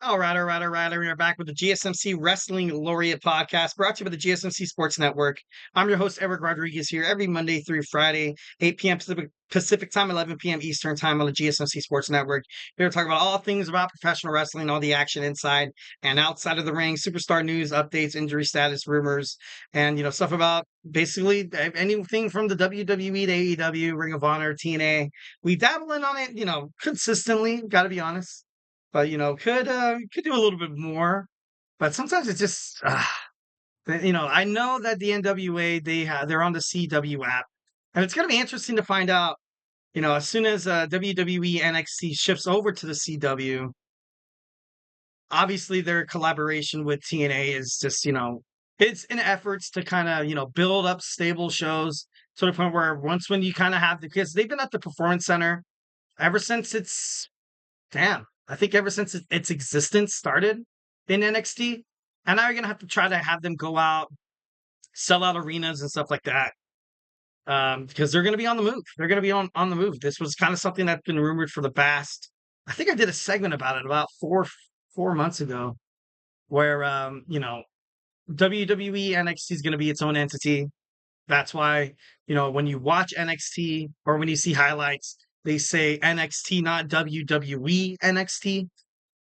All right. We are back with the GSMC Wrestling Laureate Podcast, brought to you by the GSMC Sports Network. I'm your host, Eric Rodriguez, here every Monday through Friday, 8 p.m. Pacific time, 11 p.m. Eastern time on the GSMC Sports Network. Here to talk about all things about professional wrestling, all the action inside and outside of the ring, superstar news, updates, injury status, rumors, and stuff about basically anything from the WWE to AEW, Ring of Honor, TNA. We dabble in on it, consistently. Got to be honest. But could do a little bit more. But sometimes it's just I know that the NWA they're on the CW app, and it's gonna be interesting to find out. As soon as WWE NXT shifts over to the CW, obviously their collaboration with TNA is just it's in efforts to kind of build up stable shows to the point where once when you kind of have because they've been at the Performance Center ever since I think ever since its existence started in NXT, and now you're gonna have to try to have them go out, sell out arenas and stuff like that, because they're gonna be on the move. They're gonna be on the move. This was kind of something that's been rumored for the past. I think I did a segment about it about four months ago, where WWE NXT is gonna be its own entity. That's why when you watch NXT or when you see highlights, they say NXT, not WWE NXT.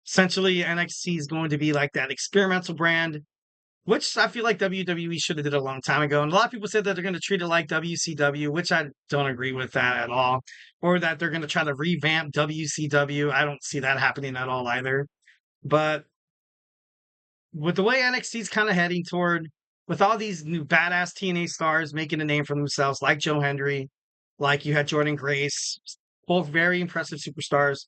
Essentially, NXT is going to be like that experimental brand, which I feel like WWE should have did a long time ago. And a lot of people said that they're going to treat it like WCW, which I don't agree with that at all. Or that they're going to try to revamp WCW. I don't see that happening at all either. But with the way NXT is kind of heading toward, with all these new badass TNA stars making a name for themselves, like Joe Hendry, like you had Jordan Grace, both very impressive superstars.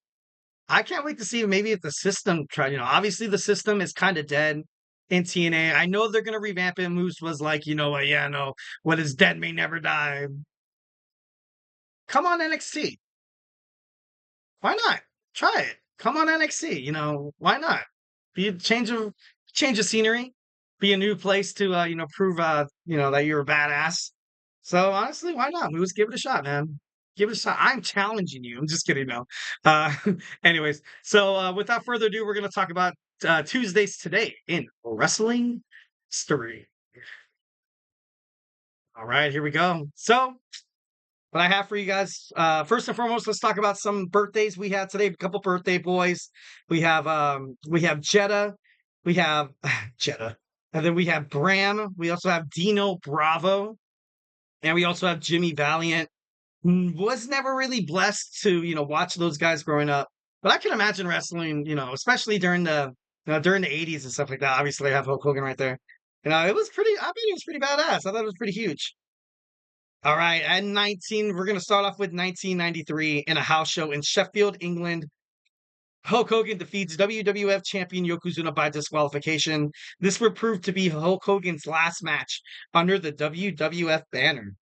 I can't wait to see maybe if the system try. Obviously the system is kind of dead in TNA. I know they're gonna revamp it. Moose was like, yeah, no, what is dead may never die. Come on NXT. Why not? Try it. Come on NXT. Why not? Be a change of scenery. Be a new place to prove that you're a badass. So honestly, why not? Moose, give it a shot, man. Give it a shot. I'm challenging you. I'm just kidding. No. Uh, anyways, so without further ado, we're going to talk about Tuesdays today in wrestling history. All right, here we go. So, what I have for you guys, first and foremost, let's talk about some birthdays we had today. A couple birthday boys. We have Jeddah, we have Jeddah, and then we have Bram. We also have Dino Bravo, and we also have Jimmy Valiant. Was never really blessed to watch those guys growing up, but I can imagine wrestling, especially during the 80s and stuff like that. Obviously, I have Hulk Hogan right there. It was pretty. I mean, it was pretty badass. I thought it was pretty huge. All right, at 19, we're gonna start off with 1993 in a house show in Sheffield, England. Hulk Hogan defeats WWF champion Yokozuna by disqualification. This would prove to be Hulk Hogan's last match under the WWF banner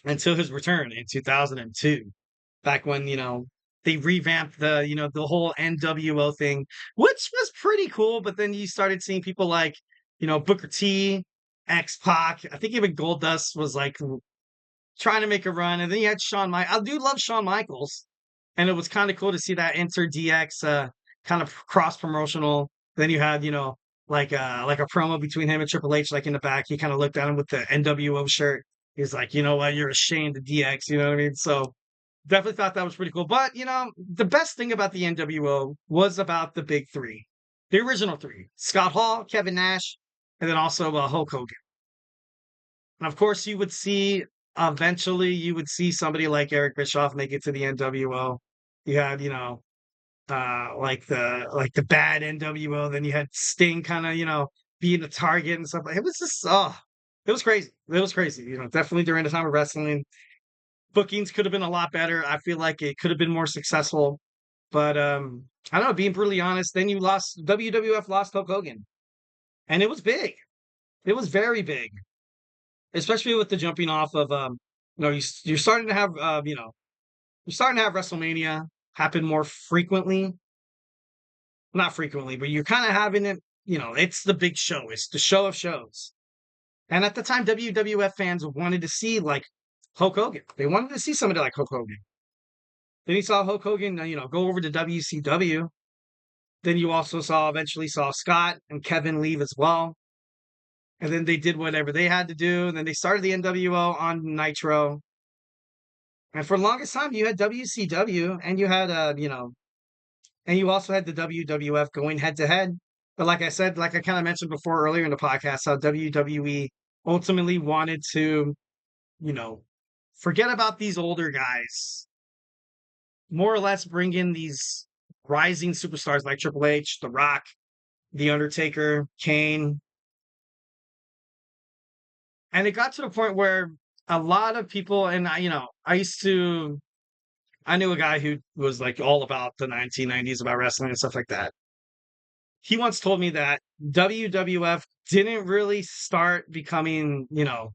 until his return in 2002, back when they revamped the whole NWO thing, which was pretty cool. But then you started seeing people like Booker T, X Pac. I think even Goldust was like trying to make a run, and then you had I do love Shawn Michaels, and it was kind of cool to see that Enter DX kind of cross promotional. Then you had like a promo between him and Triple H, like in the back. He kind of looked at him with the NWO shirt. He's like, you know what, you're ashamed of DX, you know what I mean? So definitely thought that was pretty cool. But the best thing about the NWO was about the big three, the original three: Scott Hall, Kevin Nash, and then also Hulk Hogan. And of course, you would see somebody like Eric Bischoff make it to the NWO. You had, like the bad NWO. Then you had Sting kind of, being the target and stuff. It was just, it was crazy. It was crazy. Definitely during the time of wrestling, bookings could have been a lot better. I feel like it could have been more successful. But I don't know, being brutally honest, then WWF lost Hulk Hogan. And it was big. It was very big, especially with the jumping off of you're starting to have you're starting to have WrestleMania happen more frequently. Not frequently, but you're kind of having it, it's the big show. It's the show of shows. And at the time, WWF fans wanted to see like Hulk Hogan. They wanted to see somebody like Hulk Hogan. Then you saw Hulk Hogan, go over to WCW. Then you also eventually saw Scott and Kevin leave as well. And then they did whatever they had to do. And then they started the NWO on Nitro. And for the longest time, you had WCW and you had, and you also had the WWF going head to head. But like I said, like I kind of mentioned before earlier in the podcast, how WWE ultimately wanted to, you know, forget about these older guys, more or less bring in these rising superstars like Triple H, The Rock, The Undertaker, Kane. And it got to the point where a lot of people, and I knew a guy who was like all about the 1990s, about wrestling and stuff like that. He once told me that WWF didn't really start becoming, didn't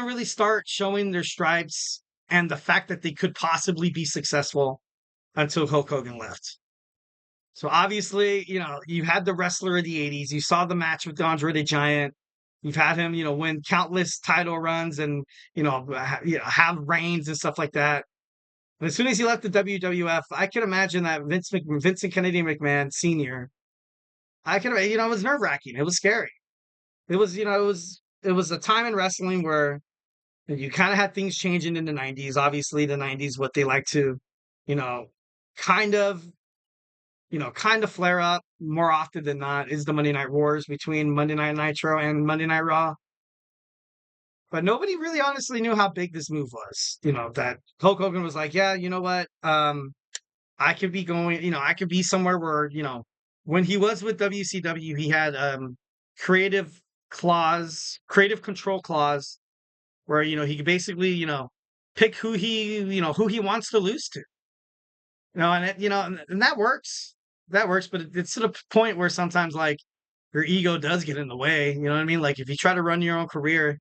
really start showing their stripes and the fact that they could possibly be successful until Hulk Hogan left. So obviously, you had the wrestler of the 80s. You saw the match with Andre the Giant. You've had him, win countless title runs and, have reigns and stuff like that. And as soon as he left the WWF, I can imagine that Vincent Kennedy McMahon Sr., it was nerve wracking. It was scary. It was, it was a time in wrestling where you kind of had things changing in the 90s. Obviously, the 90s, what they like to, you know, kind of, kind of flare up more often than not is the Monday Night Wars between Monday Night Nitro and Monday Night Raw. But nobody really honestly knew how big this move was. That Hulk Hogan was like, yeah, you know what? I could be going, I could be somewhere where, when he was with WCW, he had creative creative control clause where, he could basically, pick who he wants to lose to. And and that works. That works, but it's to the point where sometimes like your ego does get in the way. You know what I mean? Like if you try to run your own career,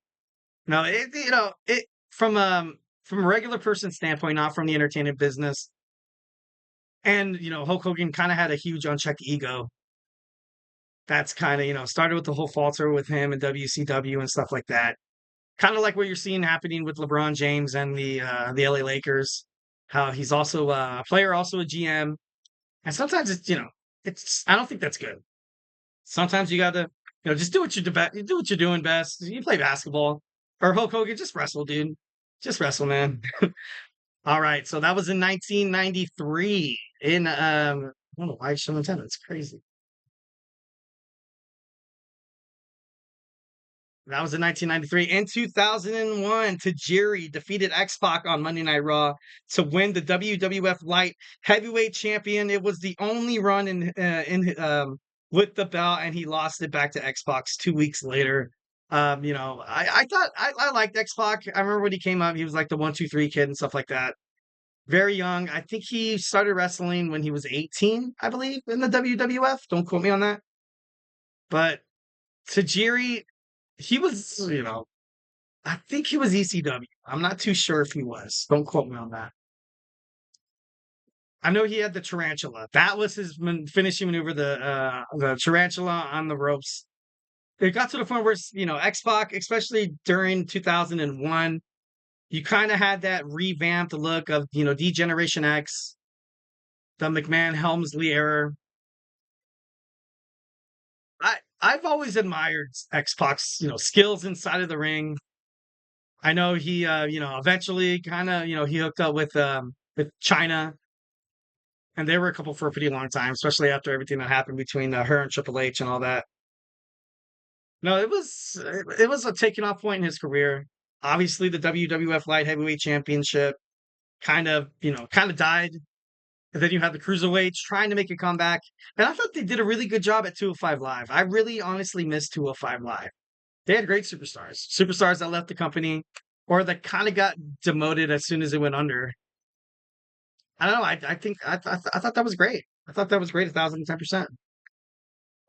no, it from a regular person's standpoint, not from the entertainment business. And Hulk Hogan kind of had a huge unchecked ego. That's kind of started with the whole falter with him and WCW and stuff like that. Kind of like what you're seeing happening with LeBron James and the LA Lakers. How he's also a player, also a GM, and sometimes it's I don't think that's good. Sometimes you got to just do what you do what you're doing best. You play basketball or Hulk Hogan, just wrestle, dude. Just wrestle, man. All right, so that was in 1993 in I don't know why it's showing 10. It's crazy. That was in 1993. In 2001, Tajiri defeated X-Pac on Monday Night Raw to win the WWF Light Heavyweight Champion. It was the only run with the belt, and he lost it back to X-Pac 2 weeks later. I thought I liked X-Pac. I remember when he came up, he was like the 1-2-3 kid and stuff like that. Very young. I think he started wrestling when he was 18, I believe, in the WWF. Don't quote me on that. But Tajiri, he was, I think he was ECW. I'm not too sure if he was. Don't quote me on that. I know he had the tarantula. That was his finishing maneuver, the tarantula on the ropes. It got to the point where, X-Pac, especially during 2001, you kind of had that revamped look of, D-Generation X, the McMahon Helmsley era. I've always admired X-Pac's, skills inside of the ring. I know he, eventually kind of, he hooked up with China, and they were a couple for a pretty long time, especially after everything that happened between her and Triple H and all that. No, it was a taking off point in his career. Obviously, the WWF Light Heavyweight Championship kind of died. And then you have the cruiserweights trying to make a comeback. And I thought they did a really good job at 205 Live. I really honestly miss 205 Live. They had great superstars. Superstars that left the company or that kind of got demoted as soon as it went under. I don't know. I thought that was great. I thought that was great, 1,010%.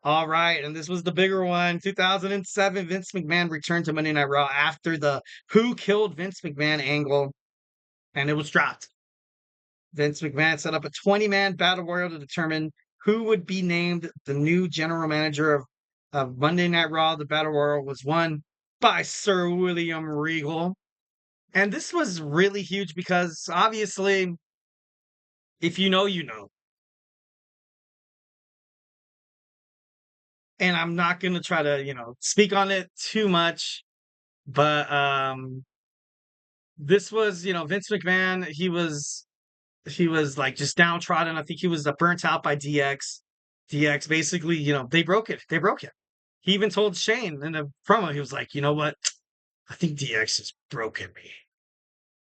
All right, and this was the bigger one. 2007, Vince McMahon returned to Monday Night Raw after the Who Killed Vince McMahon angle, and it was dropped. Vince McMahon set up a 20-man battle royal to determine who would be named the new general manager of Monday Night Raw. The battle royal was won by Sir William Regal. And this was really huge because obviously, if you know, you know. and I'm not going to try to, speak on it too much, but this was, Vince McMahon, he was like just downtrodden. I think he was burnt out by DX. DX basically, they broke it. They broke it. He even told Shane in the promo, he was like, you know what? I think DX has broken me.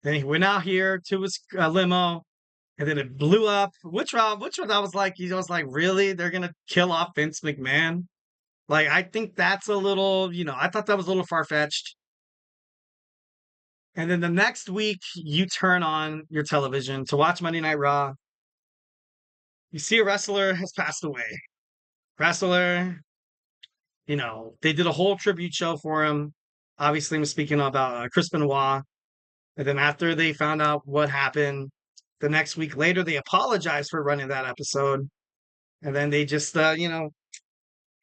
Then he went out here to his limo, and then it blew up. Which one I was like, really? They're gonna kill off Vince McMahon? Like, I think that's a little, I thought that was a little far fetched. And then the next week, you turn on your television to watch Monday Night Raw. You see a wrestler has passed away. Wrestler, they did a whole tribute show for him. Obviously, I'm speaking about Chris Benoit. And then after they found out what happened, the next week later, they apologized for running that episode. And then they just, kind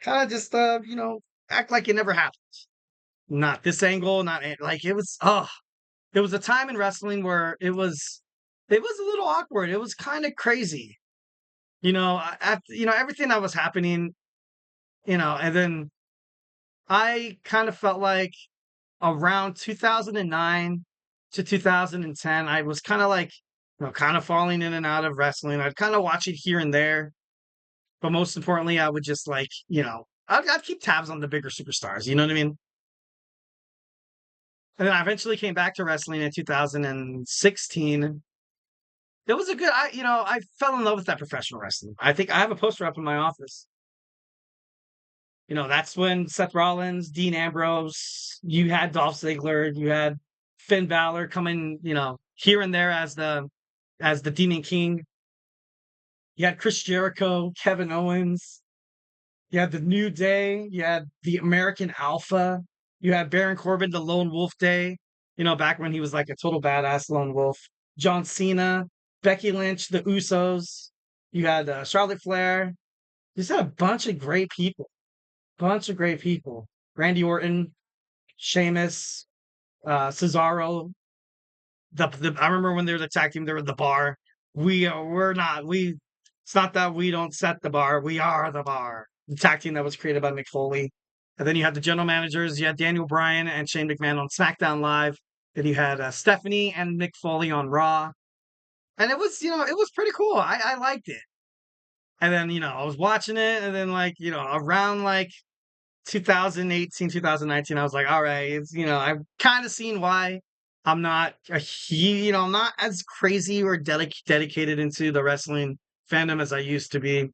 of just, act like it never happened. Not this angle, not like it was, there was a time in wrestling where it was a little awkward. It was kind of crazy, everything that was happening, and then I kind of felt like around 2009 to 2010, I was kind of like, kind of falling in and out of wrestling. I'd kind of watch it here and there, but most importantly, I would just like, I'd keep tabs on the bigger superstars. You know what I mean? And then I eventually came back to wrestling in 2016. It was a good, I fell in love with that professional wrestling. I think I have a poster up in my office. That's when Seth Rollins, Dean Ambrose, you had Dolph Ziggler, you had Finn Balor coming, here and there as the Demon King. You had Chris Jericho, Kevin Owens. You had the New Day. You had the American Alpha. You had Baron Corbin, the Lone Wolf Day. Back when he was like a total badass lone wolf. John Cena, Becky Lynch, the Usos. You had Charlotte Flair. You just had a bunch of great people. Bunch of great people. Randy Orton, Sheamus, Cesaro. I remember when they were the tag team, they were the bar. We're not we. It's not that we don't set the bar. We are the bar. The tag team that was created by Mick Foley. And then you had the general managers. You had Daniel Bryan and Shane McMahon on SmackDown Live. Then you had Stephanie and Mick Foley on Raw. And it was, it was pretty cool. I liked it. And then, I was watching it, and then around 2018, 2019, I was like, all right, I've kind of seen why I'm not I'm not as crazy or dedicated into the wrestling fandom as I used to be.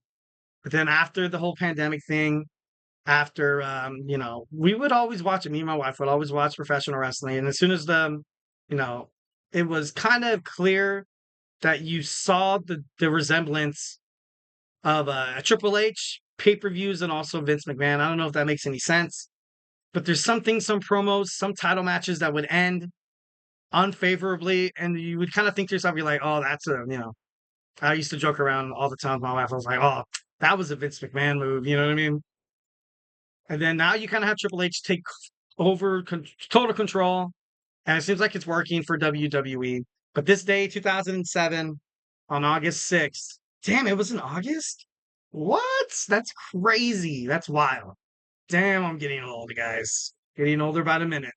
But then after the whole pandemic thing, after, we would always watch it. Me and my wife would always watch professional wrestling. And as soon as you know, it was kind of clear that you saw the resemblance of a Triple H pay-per-views and also Vince McMahon. I don't know if that makes any sense, but there's some things, some promos, some title matches that would end unfavorably, and you would kind of think to yourself, you're like, oh, I used to joke around all the time with my wife. I was like, oh, that was a Vince McMahon move. You know what I mean? And then now you kind of have Triple H take over total control, and it seems like it's working for WWE. But this day, 2007, on August 6th, damn, it was in August? What? That's crazy. That's wild. Damn, I'm getting old, guys. Getting older by the minute.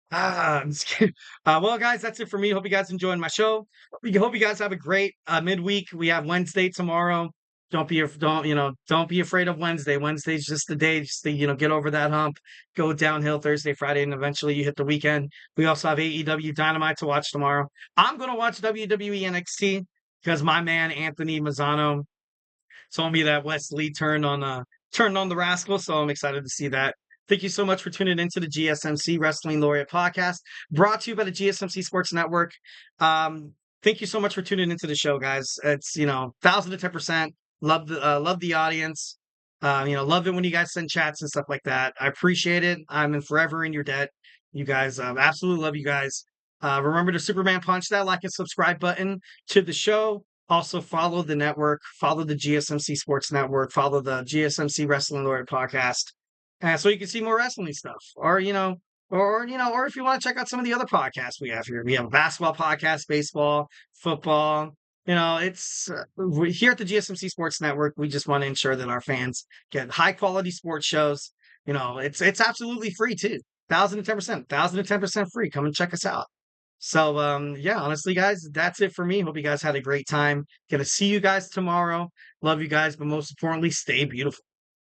I'm just kidding. Well, guys, that's it for me. Hope you guys enjoyed my show. Hope you guys have a great midweek. We have Wednesday tomorrow. Don't be afraid of Wednesday. Wednesday's just the day just to, get over that hump, go downhill Thursday, Friday, and eventually you hit the weekend. We also have AEW Dynamite to watch tomorrow. I'm going to watch WWE NXT because my man Anthony Mazzano told me that Wesley turned on the Rascal, so I'm excited to see that. Thank you so much for tuning into the GSMC Wrestling Laureate Podcast, brought to you by the GSMC Sports Network. Thank you so much for tuning into the show, guys. It's 1,010%. Love the audience. Love it when you guys send chats and stuff like that. I appreciate it. I'm forever in your debt. You guys, absolutely love you guys. Remember to Superman punch that like and subscribe button to the show. Also follow the network, follow the GSMC Sports Network, follow the GSMC Wrestling Laureate Podcast, and so you can see more wrestling stuff. Or or if you want to check out some of the other podcasts we have here, we have a basketball podcast, baseball, football. it's here at the GSMC Sports Network. We just want to ensure that our fans get high quality sports shows. It's absolutely free too. 1,010%, free. Come and check us out. So, yeah, honestly, guys, that's it for me. Hope you guys had a great time. Gonna see you guys tomorrow. Love you guys, but most importantly, stay beautiful.